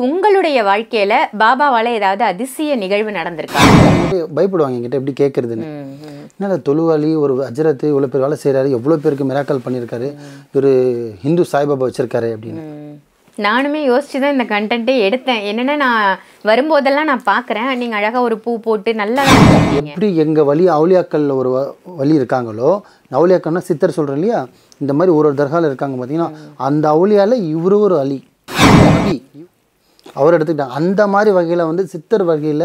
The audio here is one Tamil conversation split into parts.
உங்களுடைய வாழ்க்கையில பாபாவால ஏதாவது அதிசய நிகழ்வு நடந்திருக்கா? பயப்படுவாங்க என்கிட்ட எப்படி கேட்கறதுன்னு. என்ன தொழுவாளி ஒரு அஜரத்து இவ்வளோ பேர் வேலை செய்கிறாரு, எவ்வளோ பேருக்கு மிராக்கல் பண்ணியிருக்காரு, ஒரு ஹிந்து சாய்பாபா வச்சிருக்காரு அப்படின்னு. நானுமே யோசிச்சு தான் இந்த கண்டென்ட்டே எடுத்தேன். என்னென்னா நான் வரும்போதெல்லாம் நான் பார்க்குறேன், நீங்கள் அழகாக ஒரு பூ போட்டு நல்லா எப்படி எங்கள் வழி அவுலியாக்கள் ஒரு வழி இருக்காங்களோ, அவுலியாக்கள்னா சித்தர் சொல்கிறேன் இல்லையா, இந்த மாதிரி ஒரு தர்காவில் இருக்காங்க பார்த்தீங்கன்னா, அந்த அவுலியாவில் இவரு ஒரு அலி அவர் எடுத்துக்கிட்டாங்க. அந்த மாதிரி வகையில் வந்து சித்தர் வகையில்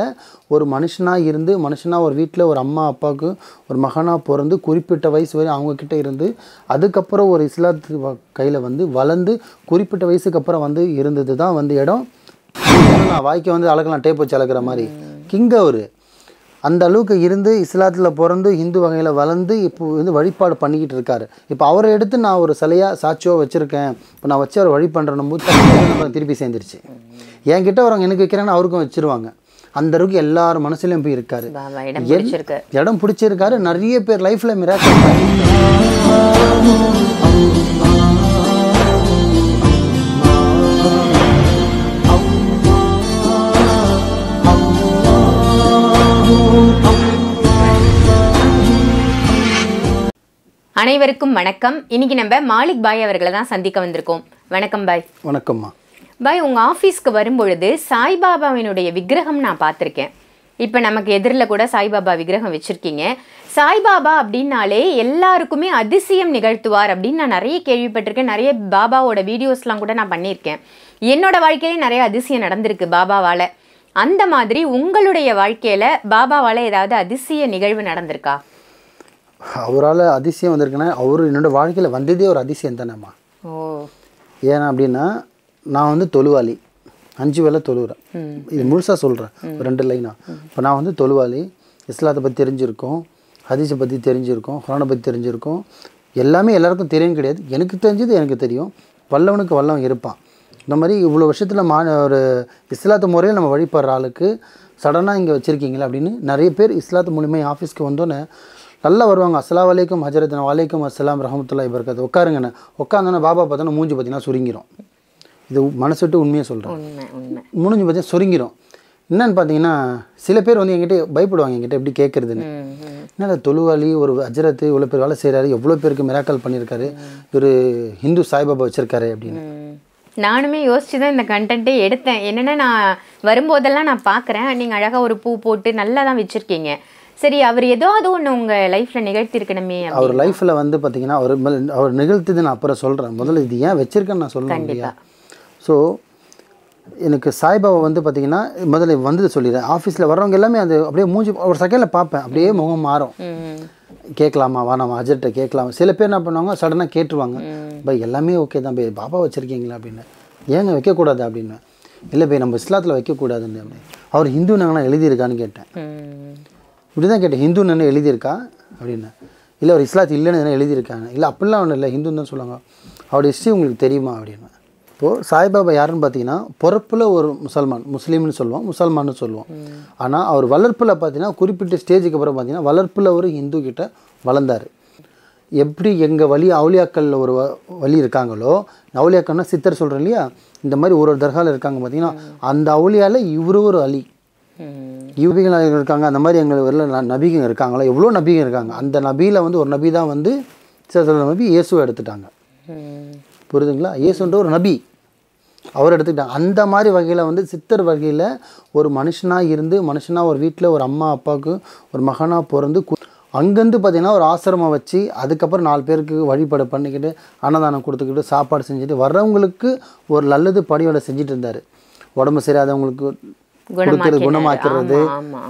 ஒரு மனுஷனாக இருந்து மனுஷனாக ஒரு வீட்டில் ஒரு அம்மா அப்பாவுக்கு ஒரு மகனாக பிறந்து குறிப்பிட்ட வயசு வரை அவங்கக்கிட்ட இருந்து அதுக்கப்புறம் ஒரு இஸ்லாத்து கையில் வந்து வளர்ந்து குறிப்பிட்ட வயசுக்கு அப்புறம் வந்து இருந்தது தான் வந்து இடம். நான் வாய்க்க வந்து அழகலாம் டேப் வச்சு அழகிற மாதிரி கிங் அவர் அந்த அளவுக்கு இருந்து இஸ்லாத்தில் பிறந்து ஹிந்து வகையில் வளர்ந்து இப்போ வந்து வழிபாடு பண்ணிக்கிட்டு இருக்காரு. இப்போ அவரை எடுத்து நான் ஒரு சிலையாக சாட்சியாக வச்சுருக்கேன், இப்போ நான் வச்சு அவர் வழி பண்ணுறேன் போது திருப்பி சேர்ந்துருச்சு. என்கிட்ட வரவங்க எனக்கு வைக்கிறான்னு அவருக்கும் வச்சிருவாங்க. அந்த அளவுக்கு எல்லாரும் மனசுலையும் போய் இருக்காரு, இடம் பிடிச்சிருக்காரு. நிறைய பேர் லைஃப்பில் மிராக்கிள் அனைவருக்கும் வணக்கம். இன்னைக்கு நம்ம மாலிக் பாய் அவர்களை தான் சந்திக்க வந்திருக்கோம். வணக்கம் பாய். வணக்கம்மா. பாய், உங்கள் ஆஃபீஸ்க்கு வரும்பொழுது சாய்பாபாவினுடைய விக்கிரகம் நான் பார்த்துருக்கேன். இப்போ நமக்கு எதிரில் கூட சாய்பாபா விக்கிரகம் வச்சுருக்கீங்க. சாய்பாபா அப்படின்னாலே எல்லாருக்குமே அதிசயம் நிகழ்த்துவார் அப்படின்னு நான் நிறைய கேள்விப்பட்டிருக்கேன். நிறைய பாபாவோட வீடியோஸ்லாம் கூட நான் பண்ணியிருக்கேன். என்னோட வாழ்க்கையிலே நிறைய அதிசயம் நடந்திருக்கு பாபாவால். அந்த மாதிரி உங்களுடைய வாழ்க்கையில் பாபாவால் ஏதாவது அதிசய நிகழ்வு நடந்திருக்கா? அவரால் அதிசயம் வந்திருக்குன்னா அவர் என்னோட வாழ்க்கையில் வந்ததே ஒரு அதிசயம் தானேம்மா. ஏன்னா அப்படின்னா நான் வந்து தொழுவாளி, 5 வேளை தொழுகிறேன். இது முழுசாக சொல்கிறேன், 2 லைனா. இப்போ நான் வந்து தொழுவாளி, இஸ்லாத்தை பற்றி தெரிஞ்சிருக்கோம், ஹதீஸை பற்றி தெரிஞ்சிருக்கோம், குரானை பற்றி தெரிஞ்சிருக்கோம். எல்லாமே எல்லாருக்கும் தெரியும் கிடையாது, எனக்கு தெரிஞ்சது எனக்கு தெரியும். வல்லவனுக்கு வல்லவன் இருப்பான். இந்த மாதிரி இவ்வளோ வருஷத்தில் ஒரு இஸ்லாத்து முறையில் நம்ம வழிபடுற ஆளுக்கு சடனாக இங்கே வச்சுருக்கீங்களா அப்படின்னு நிறைய பேர் இஸ்லாத்து மூலியமாக ஆஃபீஸ்க்கு வந்தோன்னே நல்லா வருவாங்க. அஸ்ஸலாமு அலைக்கும் ஹஜரத், வலைக்கும் அஸ்ஸலாம் ரஹமத்துல்லாஹி வபரகாத்துஹு. உட்காருங்கண்ணே. உட்காந்தோன்னே பாபா பார்த்தோன்னா மூஞ்சி பார்த்தீங்கன்னா சுருங்கிரும். இது மனசு விட்டு உண்மையாக சொல்கிறேன், முடிஞ்சு பார்த்தீங்கன்னா சுருங்கிரும். என்னன்னு பார்த்தீங்கன்னா சில பேர் வந்து என்கிட்ட பயப்படுவாங்க என்கிட்ட எப்படி கேட்குறதுன்னு. என்ன தொழுவாளி ஒரு அஜரத்து இவ்வளோ பேர் வேலை செய்கிறாரு, எவ்வளோ பேருக்கு மிராக்கல் பண்ணியிருக்காரு, ஒரு ஹிந்து சாய்பாபா வச்சுருக்காரு அப்படின்னு. நானுமே யோசிச்சு தான் இந்த கண்டென்ட்டே எடுத்தேன். என்னென்னா நான் வரும்போதெல்லாம் நான் பார்க்குறேன், நீங்கள் அழகாக ஒரு பூ போட்டு நல்லா தான் வச்சுருக்கீங்க. சரி, அவர் ஏதாவது ஒன்று உங்கள் லைஃப்பில் நிகழ்த்திருக்கணுமே? அவர் லைஃப்பில் வந்து பார்த்தீங்கன்னா அவர் நிகழ்த்திது நான் அப்புறம் சொல்கிறேன். முதல்ல இது ஏன் வச்சுருக்கேன்னு நான் சொல்கிறேன் இல்லையா. ஸோ எனக்கு சாய்பாபா வந்து பார்த்திங்கன்னா முதல்ல வந்து சொல்லிடுறேன். ஆஃபீஸில் வர்றவங்க எல்லாமே அது அப்படியே மூஞ்சி ஒரு செகண்டில் பார்ப்பேன், அப்படியே முகம் மாறும். கேட்கலாமா வேணாமா அஜர்கிட்ட கேட்கலாமா. சில பேர் என்ன பண்ணுவாங்க, சடனாக கேட்டுருவாங்க, பை எல்லாமே ஓகே தான் பை, பாபா வச்சுருக்கீங்களா அப்படின்னு. ஏங்க வைக்கக்கூடாது அப்படின்னு. இல்லை பை நம்ம இஸ்லாத்தில் வைக்கக்கூடாதுன்னு. அப்படி அவர் ஹிந்து நாங்களாம் எழுதியிருக்கான்னு கேட்டேன். இப்படி தான் கேட்டேன், ஹிந்து என்ன எழுதியிருக்கா அப்படின்னு. இல்லை அவர் இஸ்லாத்து இல்லைன்னு என்ன எழுதியிருக்காங்க. இல்லை அப்படிலாம் ஒன்றும் இல்லை, ஹிந்துன்னு தான் சொல்லுவாங்க. அவருடைய ஹிஸ்ட்ரி உங்களுக்கு தெரியுமா அப்படின்னு. இப்போது சாய்பாபா யாருன்னு பார்த்தீங்கன்னா பிறப்பில் ஒரு முஸ்லீம்னு சொல்லுவோம், முசல்மான்னு சொல்லுவோம். ஆனால் அவர் வளர்ப்பில் பார்த்தீங்கன்னா குறிப்பிட்ட ஸ்டேஜுக்கு அப்புறம் பார்த்தீங்கன்னா வளர்ப்பில் ஒரு ஹிந்து கிட்ட வளர்ந்தார். எப்படி எங்கள் வழி அவுலியாக்கள் ஒரு வழி இருக்காங்களோ, அவுலியாக்கள்னா சித்தர் சொல்கிறேன் இல்லையா, இந்த மாதிரி ஒரு தர்காவில் இருக்காங்க பார்த்தீங்கன்னா, அந்த அவுலியாவில் இவரு ஒரு அலி யூபிகள் இருக்காங்க. அந்த மாதிரி எங்கள் ஊரில் நபிகள் இருக்காங்களா, எவ்வளோ நபிகள் இருக்காங்க. அந்த நபியில் வந்து ஒரு நபி தான் வந்து சில நபி இயேசுவை எடுத்துட்டாங்க. புரியுதுங்களா? இயேசுன்ற ஒரு நபி அவர் எடுத்துக்கிட்டாங்க. அந்த மாதிரி வகையில் வந்து சித்தர் வகையில் ஒரு மனுஷனாக இருந்து மனுஷனாக ஒரு வீட்டில் ஒரு அம்மா அப்பாவுக்கு ஒரு மகனாக பிறந்து அங்கேருந்து பார்த்திங்கன்னா ஒரு ஆசிரமம் வச்சு அதுக்கப்புறம் 4 பேருக்கு வழிபாடு பண்ணிக்கிட்டு அன்னதானம் கொடுத்துக்கிட்டு சாப்பாடு செஞ்சுட்டு வர்றவங்களுக்கு ஒரு நல்லது பணியோட செஞ்சுட்டு இருந்தார். உடம்பு சரியாதவங்களுக்கு கொடுக்குறது, குணமாக்கிறது.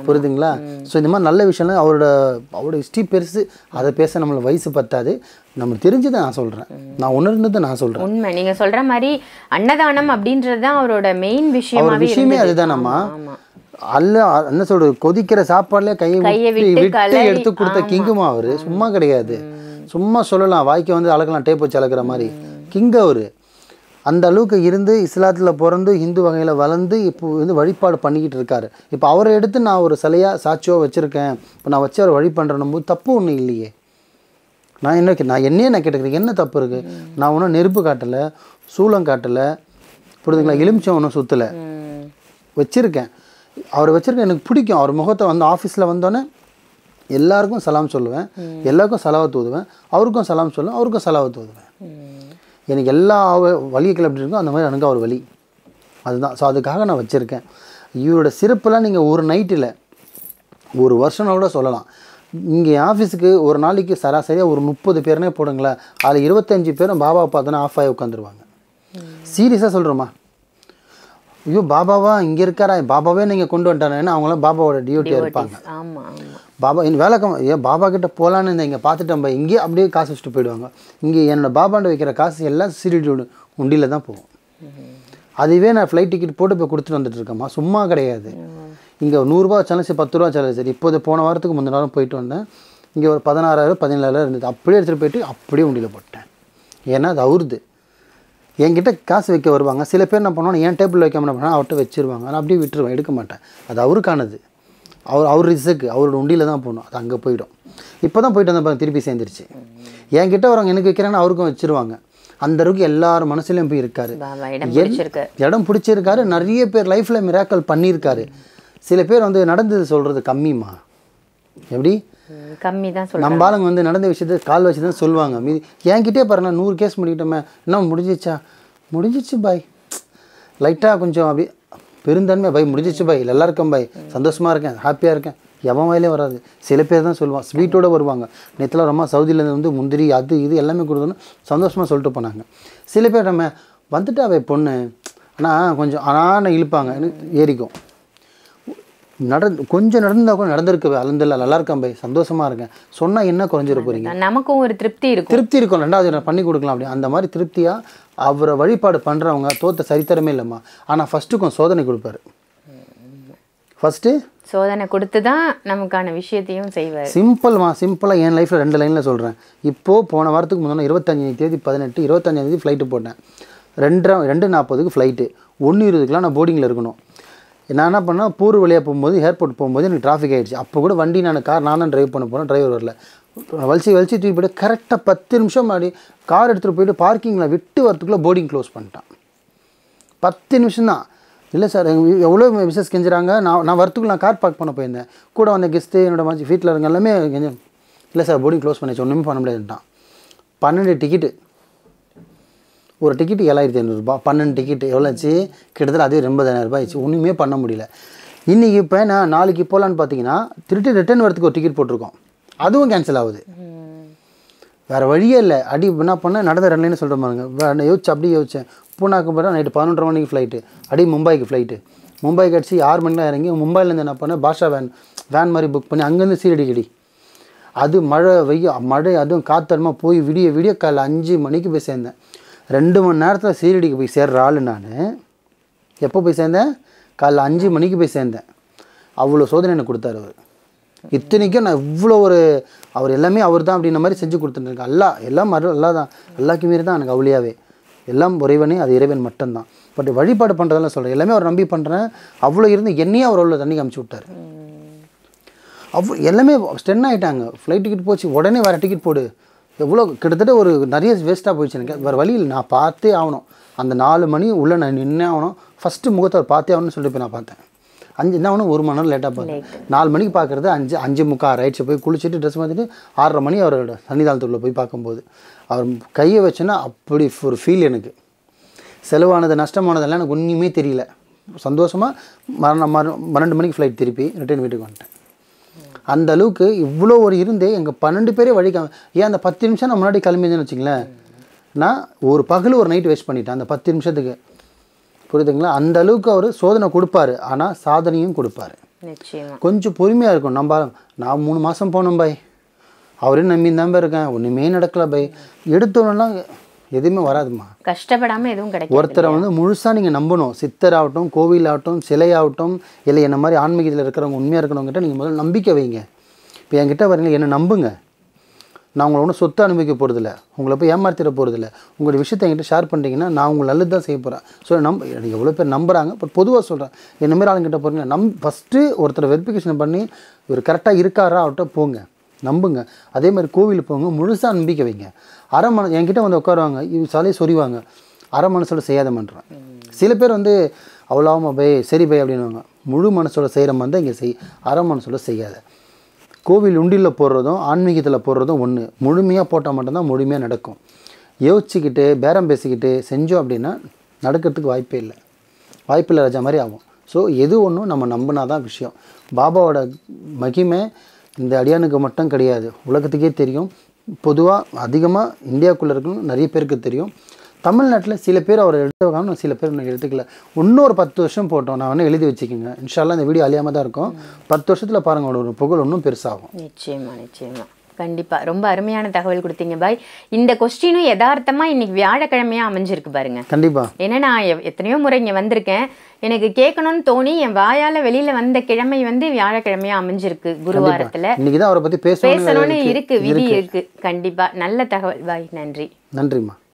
புரியுதுங்களா? ஸோ இந்த மாதிரி நல்ல விஷயம்லாம் அவரோட ஹிஸ்ட்ரி பெருசு, அதை பேச நம்மளுக்கு வயசு பத்தாது. நம்மளுக்கு தெரிஞ்சதை நான் சொல்கிறேன், நான் உணர்ந்ததை நான் சொல்கிறேன். உண்மை, நீங்கள் சொல்கிற மாதிரி அன்னதானம் அப்படின்றது தான் அவரோட மெயின் விஷயமே அதுதானம்மா. என்ன சொல்கிறது, கொதிக்கிற சாப்பாடுல கையை விட்டு எடுத்து கொடுத்த கிங்குமா அவர். சும்மா கிடையாது, சும்மா சொல்லலாம் வாய்க்க வந்து அழகலாம் டேப் வச்சு அழகிற மாதிரி கிங் அவர். அந்த அளவுக்கு இருந்து இஸ்லாத்தில் பிறந்து ஹிந்து வகையில் வளர்ந்து இப்போ வந்து வழிபாடு பண்ணிக்கிட்டு இருக்காரு. இப்போ அவரை எடுத்து நான் ஒரு சிலையாக சாட்சியாக வச்சுருக்கேன், இப்போ நான் வச்சு அவர் வழி பண்ணுறேன் போது தப்பு ஒன்றும் இல்லையே. நான் கேட்டுக்கிறேன், என்ன தப்பு இருக்குது? நான் ஒன்றும் நெருப்பு காட்டலை, சூளம் காட்டலை, புரியுதுங்களா, எலுமிச்சம் ஒன்றும் சுற்றலை, வச்சுருக்கேன். அவரை வச்சுருக்கேன், எனக்கு பிடிக்கும். அவர் முகத்தை வந்து ஆஃபீஸில் வந்தோடனே எல்லாருக்கும் சலாம் சொல்லுவேன், எல்லாருக்கும் சலாவத் ஓதுவேன், அவருக்கும் சலாம் சொல்லுவேன், அவருக்கும் சலாவத் ஓதுவேன். எனக்கு எல்லா வழிகள் எப்படி இருக்கும் அந்த மாதிரி எனக்கு அவர் வழி அதுதான். ஸோ அதுக்காக நான் வச்சுருக்கேன். இவரோட சிறப்புலாம் நீங்கள் ஒரு நைட்டில் ஒரு வருஷம்னா கூட சொல்லலாம். இங்கே ஆஃபீஸுக்கு ஒரு நாளைக்கு சராசரியாக ஒரு 30 பேர்னே போடுங்களேன், அதில் 25 பேரும் பாபாவை பார்த்தோன்னா ஆஃப் ஆகி உட்காந்துருவாங்க. சீரியஸாக சொல்கிறோமா? ஐயோ பாபாவா இங்கே இருக்காரா, பாபாவே நீங்கள் கொண்டு வந்துட்டானேன்னு அவங்களாம் பாபாவோட டியூட்டியாக இருப்பாங்க. பாபா என் வேலைக்கம் ஏன் பாபா கிட்ட போகலான்னு இங்கே பார்த்துட்டேன் பை, இங்கேயே அப்படியே காசு வச்சுட்டு போயிடுவாங்க. இங்கே என்னோடய பாபாண்ட வைக்கிற காசு எல்லாம் சிறிடி உண்டியில் தான் போகும். அதுவே நான் ஃப்ளைட் டிக்கெட் போட்டு போய் கொடுத்துட்டு வந்துட்டு இருக்கேம்மா, சும்மா கிடையாது. இங்கே 100 ரூபா வச்சாலும் சரி, 10 ரூபா வச்சாலும் சரி. இப்போது போன வாரத்துக்கு முந்தின வாரம் போயிட்டு வந்தேன், இங்கே ஒரு 16,000 17,000 இருந்தது. அப்படியே எடுத்துகிட்டு போயிட்டு அப்படியே உண்டியில் போட்டேன். ஏன்னா அது அவருது. என்கிட்ட காசு வைக்க வருவாங்க சில பேர். என்ன பண்ணுவாங்க, என் டேபிள் வைக்காம என்ன பண்ணால் அவர்கிட்ட வச்சுருவாங்க. நான் அப்படியே விட்டுருவேன், எடுக்க மாட்டேன். அது அவருக்கானது, அவர் ரிஸ்க்கு, அவரோட உண்டியில் தான் போகணும். அது அங்கே போய்டும். இப்போ தான் போயிட்டு வந்த திருப்பி சேர்ந்துருச்சு. என்கிட்ட வரவங்க எனக்கு வைக்கிறாங்கன்னா அவருக்கும் வச்சுருவாங்க. அந்த அளவுக்கு எல்லாரும் மனசுலையும் போய் இருக்காரு, இடம் பிடிச்சிருக்காரு. நிறைய பேர் லைஃப்பில் மிராக்கல் பண்ணியிருக்காரு. சில பேர் வந்து நடந்தது சொல்கிறது கம்மிமா, எப்படி கம்மி தான் நம்ம ஆளுங்க வந்து நடந்த விஷயத்தை கால் வச்சு தான் சொல்லுவாங்க. மீதி என்கிட்டே பாருங்க 100 கேஸ் முடிக்கிட்டோமே, என்ன முடிஞ்சிச்சா, முடிஞ்சிச்சு பாய், லைட்டாக கொஞ்சம் அப்படி பெருந்தன்மை பாய், முடிஞ்சிச்சு பாய், நல்லா இருக்கேன் பாய், சந்தோஷமாக இருக்கேன், ஹாப்பியாக இருக்கேன். எவன் வாயிலே வராது. சில பேர் தான் சொல்லுவான், ஸ்வீட்டோடு வருவாங்க. நேற்றுலாம் ரொம்ப சவுதியிலேருந்து வந்து முந்திரி அது இது எல்லாமே கொடுத்தோன்னு சந்தோஷமாக சொல்லிட்டு போனாங்க. சில பேர் நம்ம வந்துட்டாவே பொண்ணு ஆனால் கொஞ்சம் ஆனால் இழுப்பாங்க, ஏறிக்கும். கொஞ்சம் நடந்தால் கூட நடந்திருக்கவே அலந்தில்ல, நல்லா இருக்கேன் பாய், சந்தோஷமாக இருக்கேன் சொன்னால் என்ன குறைஞ்சிட போகிறீங்க? நமக்கும் ஒரு திருப்தி இருக்கும். ரெண்டாவது நான் பண்ணி கொடுக்கலாம் அப்படி. அந்த மாதிரி திருப்தியாக அவரை வழிபாடு பண்ணுறவங்க தோற்ற சரித்திரமே இல்லைம்மா. ஆனால் ஃபஸ்ட்டு கொஞ்சம் சோதனை கொடுப்பாரு. ஃபஸ்ட்டு சோதனை கொடுத்து தான் நமக்கான விஷயத்தையும் செய்வார். சிம்பிளாக என் லைஃப்பில் 2 லைனில் சொல்கிறேன். இப்போது போன வாரத்துக்கு முன்னாடி 25 தேதி 18 25ஆம் தேதி ஃப்ளைட்டு போட்டேன். 2:40க்கு ஃப்ளைட்டு, 1:20க்குலாம் நான் போர்டிங்கில் இருக்கணும். நான் என்ன பண்ணேன், பூர் வழியாக போகும்போது ஏர்போர்ட் போகும்போது எனக்கு டிராஃபிக் ஆகிடுச்சு. அப்போ கூட வண்டி நான் தான் ட்ரைவ் பண்ண போனேன், டிரைவர் வரல. வலிச்சு தூக்கி போய்ட்டு கரெக்டாக 10 நிமிஷம் முன்னாடி கார் எடுத்துகிட்டு போயிட்டு பார்க்கிங்கில் விட்டு வரத்துக்குள்ளே போர்டிங் க்ளோஸ் பண்ணிட்டான். 10 நிமிஷம் தான். இல்லை சார் எங்கள் எவ்வளோ மிஸ்ஸஸ் கெஞ்சுறாங்க, நான் வரத்துக்குள்ள நான் கார் பார்க் பண்ண போயிருந்தேன். கூட வந்த கெஸ்ட்டு என்னோட மாச்சி வீட்டில் இருங்க எல்லாமே இல்லை சார் போர்டிங் க்ளோஸ் பண்ணிச்சு, ஒன்றுமே பண்ண முடியாதுட்டான். 12 டிக்கெட்டு, ஒரு டிக்கெட்டு 7,500 ரூபா. 12 டிக்கெட்டு எவ்வளோ ஆச்சு? கிட்டத்தட்ட அதே 80,000 ரூபாய் ஆச்சு. ஒன்றுமே பண்ண முடியல. இன்றைக்கி இப்போ நான் நாளைக்கு போகலான்னு பார்த்தீங்கன்னா திருட்டு ரிட்டர்ன் வரத்துக்கு ஒரு டிக்கெட் போட்டிருக்கோம், அதுவும் கேன்சல் ஆகுது. வேறு வழியே இல்லை. அடி என்ன பண்ணேன், நடந்த 2 லைன்னு சொல்கிற பாருங்க. யோசிச்சு அப்படியே யோசிச்சேன். பூனாக்கு போகிறேன், நைட்டு 11:30 மணிக்கு ஃப்ளைட்டு, அடி மும்பைக்கு ஃப்ளைட்டு. மும்பைக்கு அடிச்சு 6 மணிலாம் இறங்கி மும்பைலேருந்து என்ன பண்ணேன், பாஷா வேன் மாதிரி புக் பண்ணி அங்கேருந்து சீரடிக்கடி. அது மழை அதுவும் காத்தரமாக போய் விடிய காலைல 5 மணிக்கு போய் சேர்ந்தேன். 2 மணி நேரத்தில் சீரடிக்கு போய் சேர்ற ஆள் நான். எப்போ போய் சேர்ந்தேன்? காலைல 5 மணிக்கு போய் சேர்ந்தேன். அவ்வளோ சோதனை எனக்கு கொடுத்தாரு அவர். இத்தனைக்கும் நான் இவ்வளோ அவர் எல்லாமே அவர் தான் அப்படின்ற மாதிரி செஞ்சு கொடுத்துருக்கேன். எல்லாம் அல்லா தான், அல்லாக்கு மீறி தான் எனக்கு அவ்வளியாவே. எல்லாம் இறைவனே, அது இறைவன் மட்டும்தான். பட் வழிபாடு பண்ணுறதெல்லாம் சொல்கிறேன், எல்லாமே அவர் நம்பி பண்ணுறேன். அவ்வளோ இருந்து என்னையும் அவர் அவ்வளோ தண்ணி காமிச்சு விட்டார். எல்லாமே ஸ்டென் ஆகிட்டாங்க. ஃப்ளைட் டிக்கெட் போச்சு, உடனே வேறு டிக்கெட் போடு. எவ்வளோ கிட்டத்தட்ட ஒரு நிறைய வேஸ்ட்டாக போயிடுச்சு எனக்கு. வேறு வழியில் நான் பார்த்தே ஆகணும். அந்த 4 மணி உள்ளே நான் நின்னே ஆகணும். ஃபஸ்ட்டு முகத்தை அவர் பார்த்தே ஆகணும்னு சொல்லிட்டு போய் நான் பார்த்தேன். 5 என்ன ஆகணும், 1 மணி நேரம் லேட்டாக பார்த்தேன். 4 மணிக்கு பார்க்குறது 5:45 ஆயிடுச்சு. போய் குளிச்சுட்டு ட்ரெஸ் மாற்றிட்டு 6:30 மணி அவரோட சன்னிதானத்துக்குள்ளே போய் பார்க்கும்போது அவர் கையை வச்சோன்னா அப்படி ஒரு ஃபீல் எனக்கு. செலவானது நஷ்டமானதெல்லாம் எனக்கு ஒன்றுமே தெரியல. சந்தோஷமாக 12 மணிக்கு ஃப்ளைட் திருப்பி ரிட்டர்ன் வீட்டுக்கு வந்துட்டேன். அந்த அளவுக்கு இவ்வளோ இருந்தே எங்கள் 12 பேரே ஏன் அந்த 10 நிமிஷம் நான் முன்னாடி கிளம்பிதுன்னு வச்சிங்களேன், நான் ஒரு பகல் ஒரு நைட் வேஸ்ட் பண்ணிட்டேன் அந்த 10 நிமிஷத்துக்கு. புரியுதுங்களா? அந்த அளவுக்கு அவர் சோதனை கொடுப்பாரு, ஆனால் சாதனையும் கொடுப்பாரு. கொஞ்சம் பொறுமையாக இருக்கும். நான் 3 மாதம் போனோம் பாய், அவரே நம்பி தான் இருக்கேன், ஒன்றுமே நடக்கல பாய். எடுத்தோன்னா எதுவுமே வராதுமா. கஷ்டப்படாமல் எதுவும் கிடைக்கும். ஒருத்தரை முழுசாக நீங்கள் நம்பணும். சித்தராகட்டும், கோவிலாகட்டும், சிலையாகட்டும், இல்லை என்ன மாதிரி ஆன்மீகத்தில் இருக்கிறவங்க உண்மையாக இருக்கிறவங்ககிட்ட நீங்கள் முதல்ல நம்பிக்கை வைங்க. இப்போ என்கிட்ட வரீங்க, என்னை நம்புங்க. நான் உங்களை ஒன்றும் சொத்து அனுபவிக்க போகிறதில்ல, உங்களை போய் ஏமாற்றிட போகிறதில்ல. உங்களோட விஷயத்தை என்கிட்ட ஷேர் பண்ணிட்டீங்கன்னா நான் உங்களை நல்லது தான் செய்ய போகிறேன். ஸோ எவ்வளோ பேர் நம்புகிறாங்க. பட் பொதுவாக சொல்கிறேன், என்ன மாதிரி ஆளுங்கிட்ட போகிறீங்க, ஃபஸ்ட்டு ஒருத்தரை வெரிஃபிகேஷன் பண்ணி இவர் கரெக்டாக இருக்காரா அவர்கிட்ட போங்க, நம்புங்க. அதே மாதிரி கோவிலுக்கு போங்க, முழுசாக நம்பிக்கை வைங்க. என்கிட்ட வந்து உட்காருவாங்க, சாலையை சொறிவாங்க, அரை மனசோட செய்யாத பண்ணுறேன். சில பேர் அவ்வளோமா பை சரி பை அப்படின்னுவாங்க. முழு மனசோட செய்கிற மாதிரி தான் இங்கே அரை மனசோட செய்யாத. கோவில் உண்டியில் போடுறதும் ஆன்மீகத்தில் போடுறதும் ஒன்று. முழுமையாக போட்டால் மட்டும்தான் முழுமையாக நடக்கும். யோசிச்சுக்கிட்டு பேரம் பேசிக்கிட்டு செஞ்சோம் அப்படின்னா நடக்கிறதுக்கு வாய்ப்பில்லை ராஜா மாதிரி ஆகும். ஸோ எது ஒன்றும் நம்ம நம்பினா தான் விஷயம். பாபாவோட மகிமை இந்த அடியானுக்கு மட்டும் கிடையாது, உலகத்துக்கே தெரியும். பொதுவாக அதிகமாக இந்தியாவுக்குள்ளே இருக்கணும் நிறைய பேருக்கு தெரியும். தமிழ்நாட்டில் சில பேர் அவர் எடுத்துக்காம சில பேர் எனக்கு எடுத்துக்கல. இன்னொரு 10 வருஷம் போட்டோம், நான் வந்து எழுதி வச்சுக்கோங்க. இன்ஷால்லா இந்த வீடியோ அழியாமல் தான் இருக்கும். 10 வருஷத்தில் பாருங்கள் ஒரு புகழ் இன்னும் பெருசாகும். நிச்சயமா கண்டிப்பாக ரொம்ப அருமையான தகவல் கொடுத்தீங்க பாய். இந்த கொஸ்டினும் யதார்த்தமாக இன்னைக்கு வியாழக்கிழமையாக அமைஞ்சிருக்கு பாருங்க. கண்டிப்பாக. ஏன்னா நான் எத்தனையோ முறை இங்கே வந்திருக்கேன், எனக்கு கேட்கணும்னு தோணி என் வாயால் வெளியில் வந்த கிழமை வந்து வியாழக்கிழமையாக அமைஞ்சிருக்கு. குருவாரத்தில் இன்னைக்கு தான் அவரை பற்றி பேசணும்னு இருக்கு, விதி இருக்கு. கண்டிப்பாக நல்ல தகவல் பாய். நன்றிம்மா.